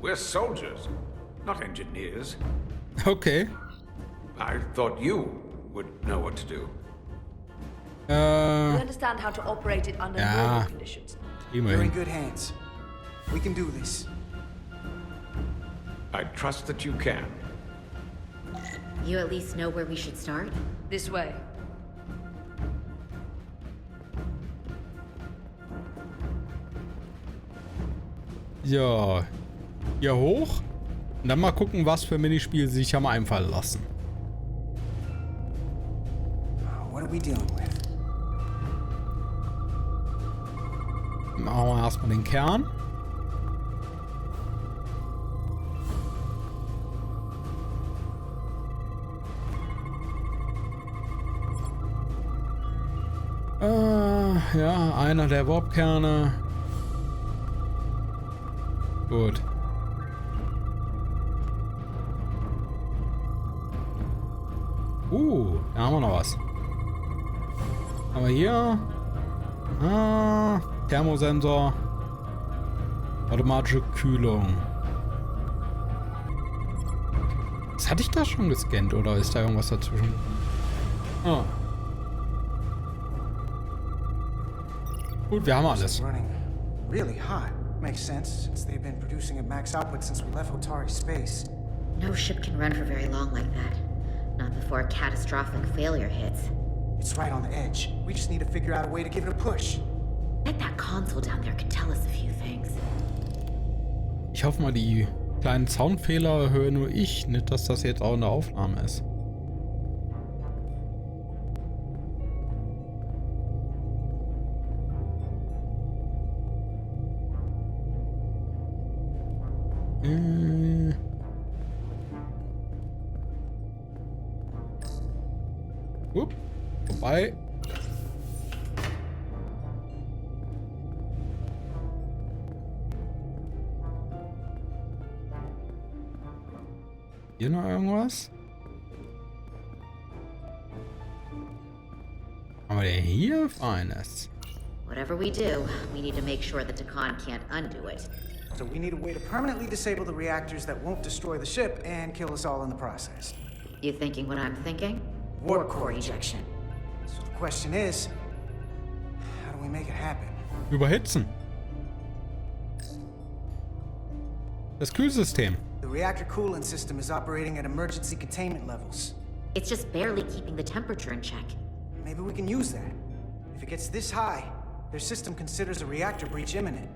We're soldiers, not engineers. Okay. I thought you would know what to do. We understand how to operate it under normal conditions. You're in good hands. We can do this. I trust that you can. You at least know where we should start? This way. Ja. Hier hoch. Und dann mal gucken, was für Minispiele sie sich haben einfallen lassen. What are we dealing with? Machen wir erstmal den Kern. Ja, einer der Warp-Kerne. Gut. Da haben wir noch was. Aber hier... Thermosensor. Automatische Kühlung. Das hatte ich da schon gescannt, oder ist da irgendwas dazwischen? Ah. Gut, wir haben alles. Running really hot. Makes sense, since they've been producing at max output since we left Otari space. No ship can run for very long like that. Not before a catastrophic failure hits. It's right on the edge. We just need to figure out a way to give it a push. Bet that console down there could tell us a few things. Ich hoffe mal, die kleinen Soundfehler höre nur ich. Nicht, dass das jetzt auch in der Aufnahme ist. Wobei. Hier noch irgendwas? Aber der hier feines. Whatever we do, we need to make sure the Takon can't undo it. So we need a way to permanently disable the reactors that won't destroy the ship and kill us all in the process. You thinking what I'm thinking? Warp core ejection. So the question is, how do we make it happen? Überhitzen. Das Kühlsystem. The reactor coolant system is operating at emergency containment levels. It's just barely keeping the temperature in check. Maybe we can use that. If it gets this high, their system considers a reactor breach imminent.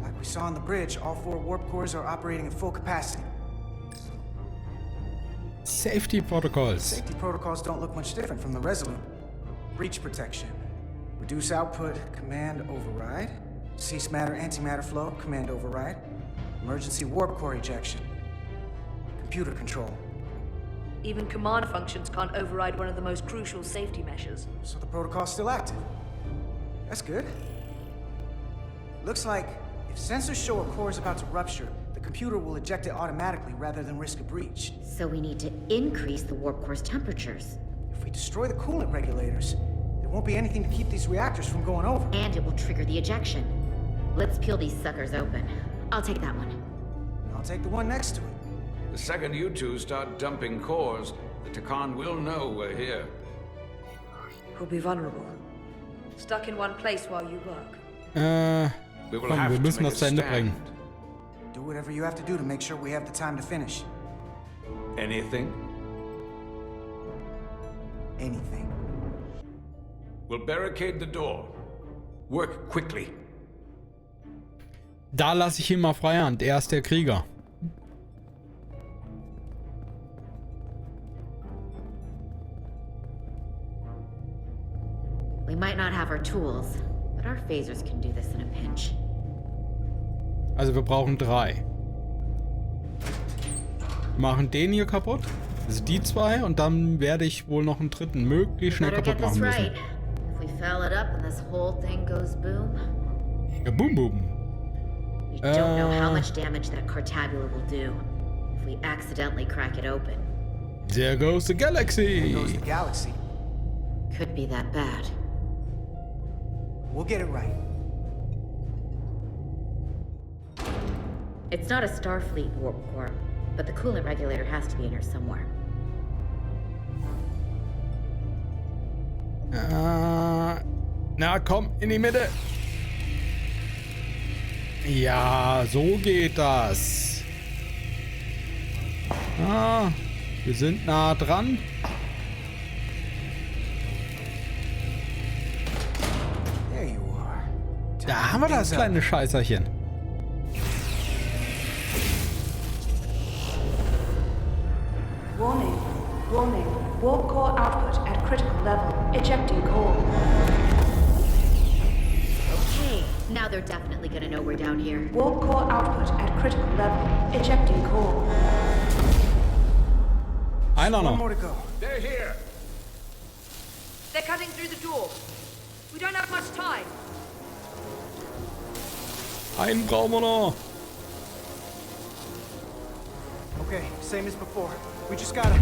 Like we saw on the bridge, all 4 warp cores are operating at full capacity. Safety Protocols. Safety protocols don't look much different from the Resolute. Breach protection. Reduce output, command override. Cease matter, antimatter flow, command override. Emergency warp core ejection. Computer control. Even command functions can't override one of the most crucial safety measures. So the protocol's still active. That's good. Looks like if sensors show a core is about to rupture, the computer will eject it automatically rather than risk a breach. So we need to increase the warp core's temperatures. If we destroy the coolant regulators, there won't be anything to keep these reactors from going over. And it will trigger the ejection. Let's peel these suckers open. I'll take that one. I'll take the one next to it. The second you two start dumping cores, the Takan will know we're here. We'll be vulnerable. Stuck in one place while you work. Komm, wir müssen das zu Ende bringen. Do whatever you have to do to make sure we have the time to finish. Anything? Anything. We'll barricade the door. Work quickly. Da lasse ich ihn mal freie Hand. Er ist der Krieger. We might not have our tools, but our phasers can do this in a pinch. Also wir brauchen 3. Wir machen den hier kaputt. Also die 2 und dann werde ich wohl noch einen dritten möglichst schnell kaputt machen müssen. If we foul it up and this whole thing goes boom. Ja, boom boom. We don't know how much damage that Cartabula will do if we accidentally crack it open. There goes the galaxy. There goes the galaxy. Could be that bad. We'll get it right. It's not a Starfleet warp core, but the coolant regulator has to be in here somewhere. Na komm, in die Mitte. Ja, so geht das. Wir sind nah dran. Da haben wir das kleine Scheißerchen. Warning, warning. Warp core output at critical level. Ejecting core. Okay, now they're definitely gonna know we're down here. Warp core output at critical level. Ejecting core. Einer noch. One more to go. They're here. They're cutting through the door. We don't have much time. Einen brauchen wir noch. Okay, same as before. We just gotta...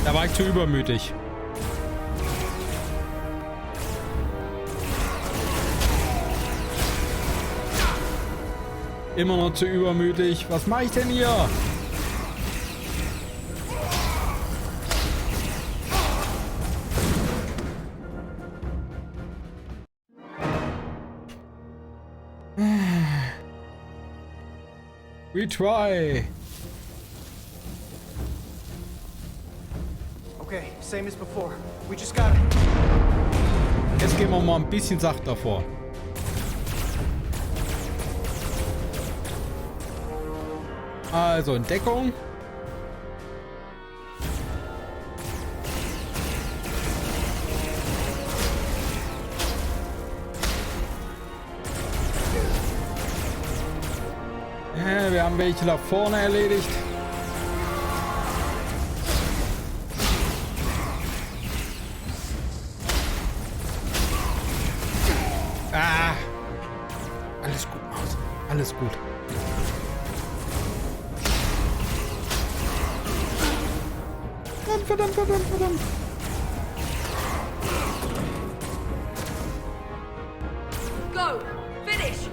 Da war ich zu übermütig. Immer noch zu übermütig. Was mache ich denn hier? We try. Okay, same as before. We just gotta... Jetzt gehen wir mal ein bisschen sachter vor. Also in Deckung. Wir haben welche da vorne erledigt. Alles gut, Maus. Alles gut. Verdammt. Go! Finish!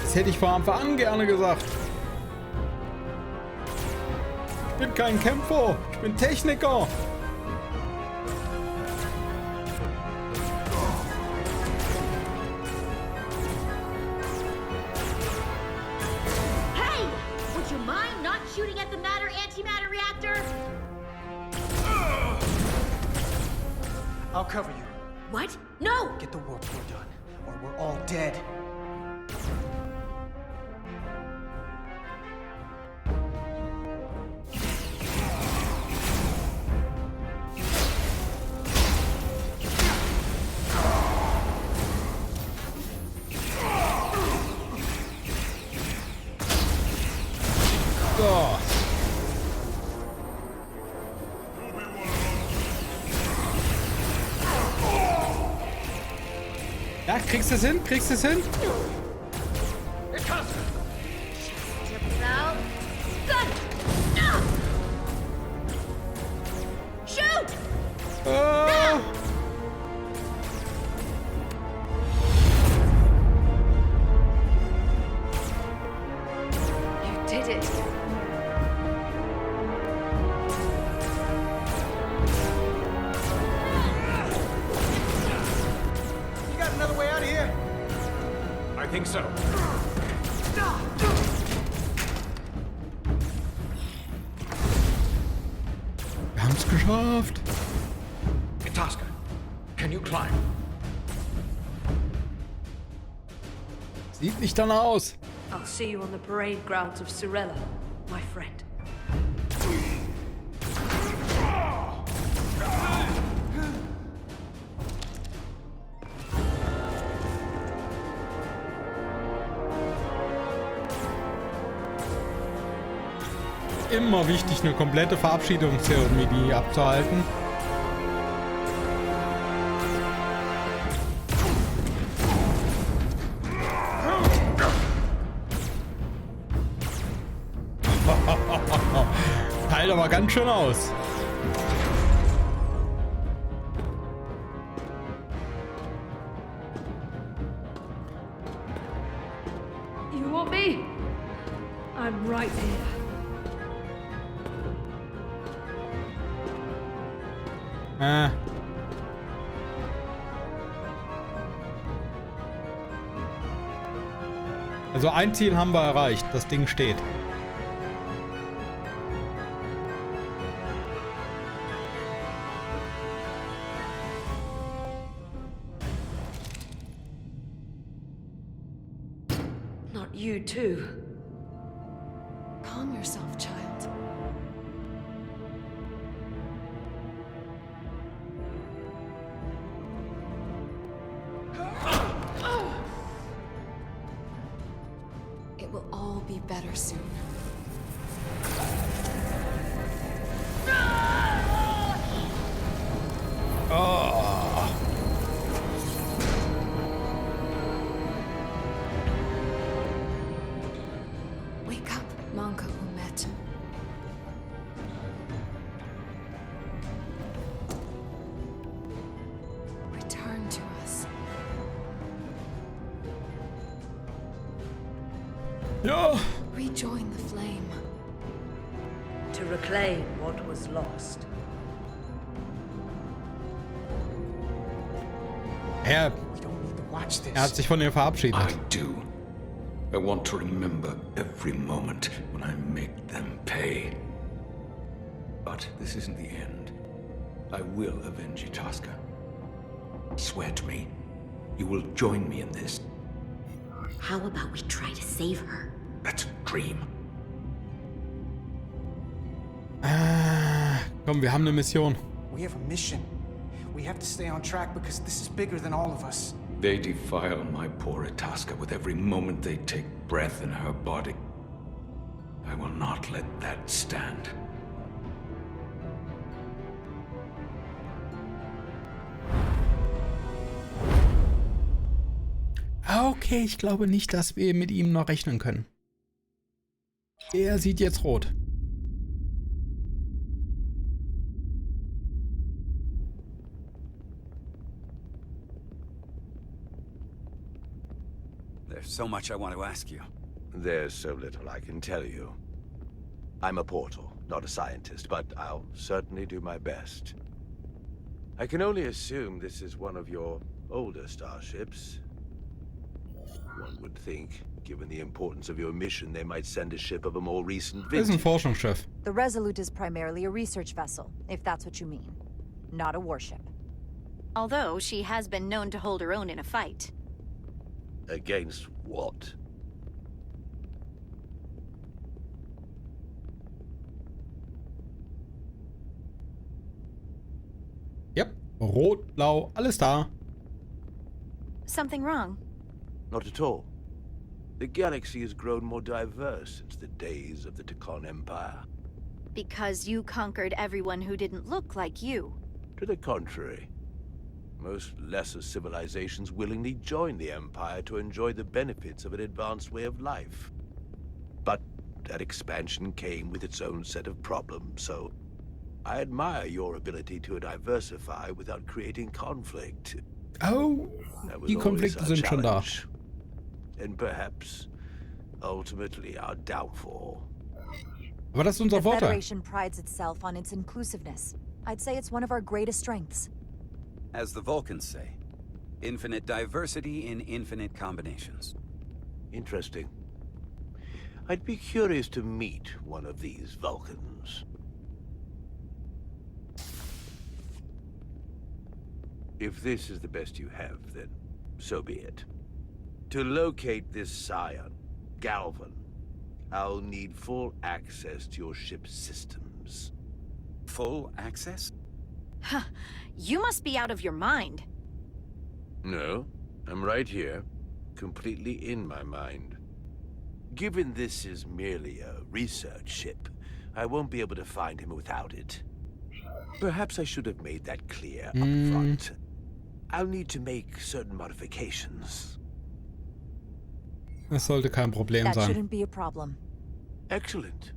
Das hätte ich von Anfang an gerne gesagt. bin kein Kämpfer. Ich bin Techniker. Hey! Would you mind not shooting at the matter-antimatter reactor? I'll cover you. What? No! Get the warp core done, or we're all dead. So. Ja, kriegst du es hin? Kriegst du es hin? Shoot! You did it. You got another way out of here? I think so. Wir haben es geschafft. Itasca, can you climb? Sieht nicht danach aus. I'll see you on the parade grounds of Sorella, my friend. Immer wichtig, eine komplette Verabschiedungszeremonie abzuhalten. Teilt aber ganz schön aus. You want me? I'm right here. Also ein Ziel haben wir erreicht. Das Ding steht. Not you too. Calm yourself, child. It will all be better soon. Oh. Wake up, Manka Umet. Return to us. Ja. Rejoin the flame. To reclaim what was lost. Er hat sich von ihr verabschiedet. I do. I want to remember every moment when I make them pay. But this isn't the end. I will avenge Itasca. Swear to me, you will join me in this. How about we try to save her? That's a dream. Komm, wir haben eine Mission. We have a mission. We have to stay on track because this is bigger than all of us. They defile my poor Itasca with every moment they take breath in her body. I will not let that stand. Okay, ich glaube nicht, dass wir mit ihm noch rechnen können. Er sieht jetzt rot. There's so much I want to ask you. There's so little I can tell you. I'm a portal. not a scientist, but I'll certainly do my best. I can only assume this is one of your older starships. One would think, given the importance of your mission, they might send a ship of a more recent Das ist ein vintage. Forschungsschiff. The Resolute is primarily a research vessel, if that's what you mean. Not a warship. Although she has been known to hold her own in a fight. Against what? Yep. Rot, blau, alles da. Something wrong? Not at all. The galaxy has grown more diverse since the days of the Tekon Empire. Because you conquered everyone who didn't look like you. To the contrary. Most lesser civilizations willingly joined the Empire to enjoy the benefits of an advanced way of life. But that expansion came with its own set of problems, so I admire your ability to diversify without creating conflict. Oh, die Konflikte sind schon da. And perhaps, ultimately, our downfall. Aber das ist unser The Vorteil. Federation prides itself on its inclusiveness. I'd say it's one of our greatest strengths. As the Vulcans say, infinite diversity in infinite combinations. Interesting. I'd be curious to meet one of these Vulcans. If this is the best you have, then so be it. To locate this scion, Galvan, I'll need full access to your ship's systems. Full access? Huh. You must be out of your mind. No, I'm right here, completely in my mind. Given this is merely a research ship, I won't be able to find him without it. Perhaps I should have made that clear up front. I'll need to make certain modifications. Das sollte kein Problem That sein. shouldn't be a problem. Excellent.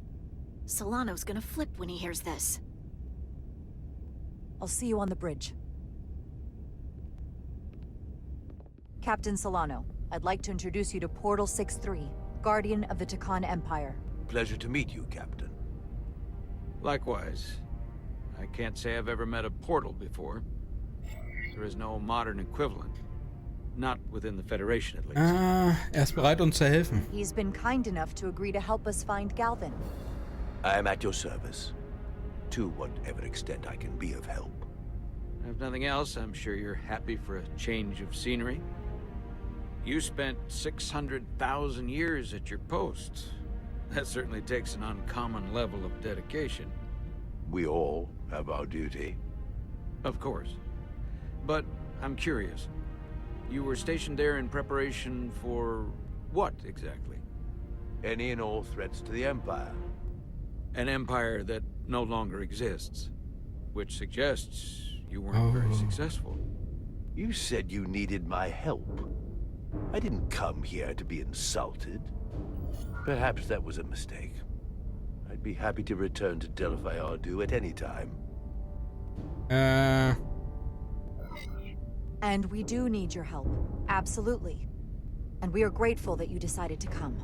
Solano's gonna flip when he hears this. I'll see you on the bridge. Captain Solano, I'd like to introduce you to Portal 6-3, Guardian of the Tekon Empire. Pleasure to meet you, Captain. Likewise. I can't say I've ever met a portal before. There is no modern equivalent. Not within the Federation, at least. Er ist bereit, uns zu helfen. He's been kind enough to agree to help us find Galvan. I am at your service. To whatever extent I can be of help. If nothing else, I'm sure you're happy for a change of scenery. You spent 600,000 years at your post. That certainly takes an uncommon level of dedication. We all have our duty. Of course. But I'm curious. You were stationed there in preparation for what, exactly? Any and all threats to the Empire. An empire that no longer exists. Which suggests you weren't very successful. You said you needed my help. I didn't come here to be insulted. Perhaps that was a mistake. I'd be happy to return to Delphi Ardu at any time. And we do need your help. Absolutely. And we are grateful that you decided to come.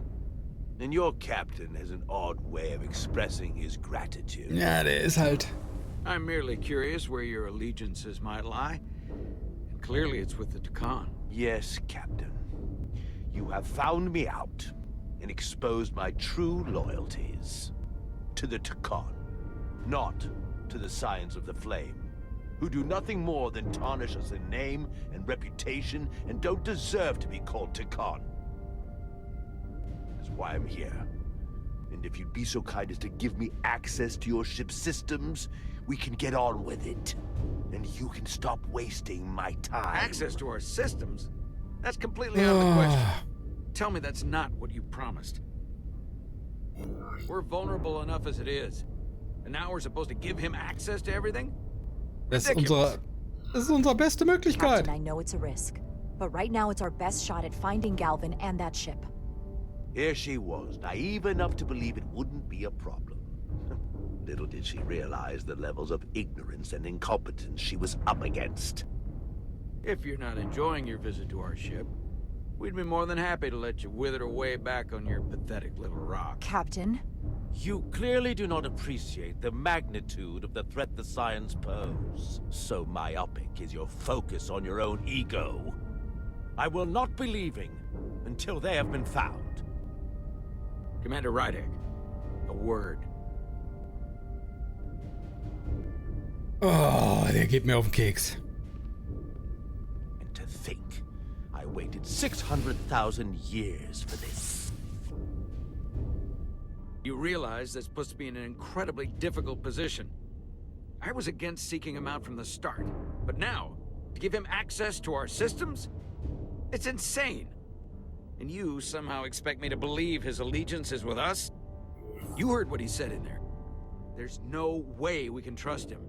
And your captain has an odd way of expressing his gratitude. Ja, der ist halt... I'm merely curious where your allegiances might lie. And clearly it's with the Tekon. Yes, Captain. You have found me out and exposed my true loyalties. To the Tekon, not to the Scions of the Flame, who do nothing more than tarnish us in name and reputation and don't deserve to be called Tekon. That's why I'm here. And if you'd be so kind as to give me access to your ship's systems, we can get on with it. And you can stop wasting my time. Access to our systems? That's completely out of the question. Tell me that's not what you promised. We're vulnerable enough as it is. And now we're supposed to give him access to everything? Das ist unsere beste Möglichkeit. Captain, I know it's a risk. But right now it's our best shot at finding Galvan and that ship. Here she was, naive enough to believe it wouldn't be a problem. Little did she realize the levels of ignorance and incompetence she was up against. If you're not enjoying your visit to our ship, we'd be more than happy to let you wither away back on your pathetic little rock. Captain, You clearly do not appreciate the magnitude of the threat the Scions pose. So myopic is your focus on your own ego. I will not be leaving until they have been found. Commander Rydek, a word. Oh, der geht mir auf den Keks. And to think, I waited 600,000 years for this. You realize that's supposed to be in an incredibly difficult position. I was against seeking him out from the start, but now, to give him access to our systems? It's insane. And you somehow expect me to believe his allegiance is with us? You heard what he said in there. There's no way we can trust him.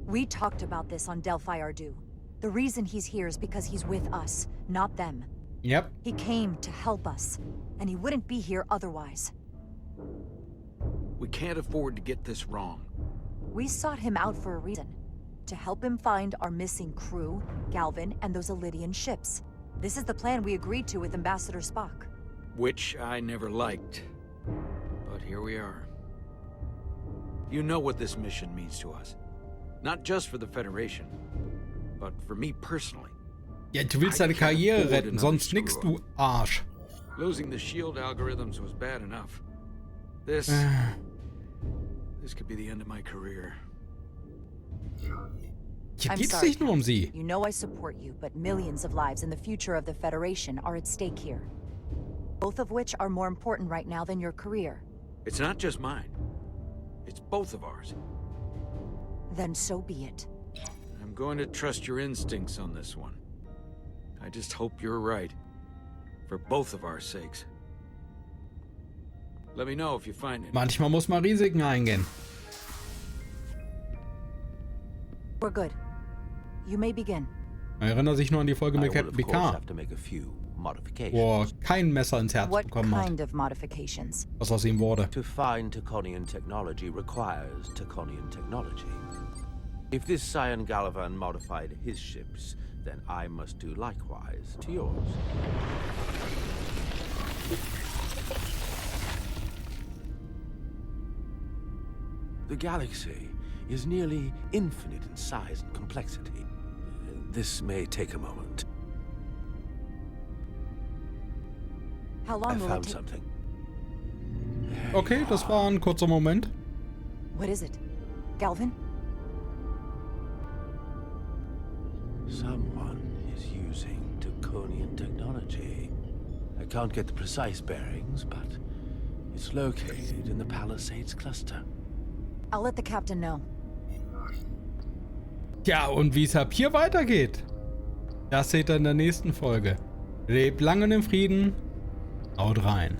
We talked about this on Delphi Ardu. The reason he's here is because he's with us, not them. Yep. He came to help us, and he wouldn't be here otherwise. We can't afford to get this wrong. We sought him out for a reason. To help him find our missing crew, Galvin, and those Elydian ships. This is the plan we agreed to with Ambassador Spock. Which I never liked. But here we are. You know what this mission means to us. Not just for the Federation, but for me personally. Ja, du willst deine Karriere retten, sonst nix, du Arsch. Losing the shield algorithms was bad enough. This could be the end of my career. Hier geht's nicht nur um sie. You know I support you, but millions of lives and the future of the Federation are at stake here. Both of which are more important right now than your career. It's not just mine. It's both of ours. Then so be it. I'm going to trust your instincts on this one. I just hope you're right. For both of our sakes. Let me know if you find it. Manchmal muss man Risiken eingehen. We're good. You may begin. Erinnere sich nur an die Folge mit Captain Picard, wo er kein Messer ins Herz bekommen hat. What kind of modifications? Was aus ihm wurde. To find Taconian technology requires Taconian technology. If this Scion Gallivan modified his ships, then I must do likewise to yours. The galaxy is nearly infinite in size and complexity. This may take a moment. How long will it found take? Something. Okay, das war ein kurzer Moment. What is it? Galvin? Someone is using Taconian technology. I can't get the precise bearings, but it's located in the Palisades cluster. I'll let the captain know. Ja, und wie es ab hier weitergeht, das seht ihr in der nächsten Folge. Lebt lange in Frieden. Haut rein.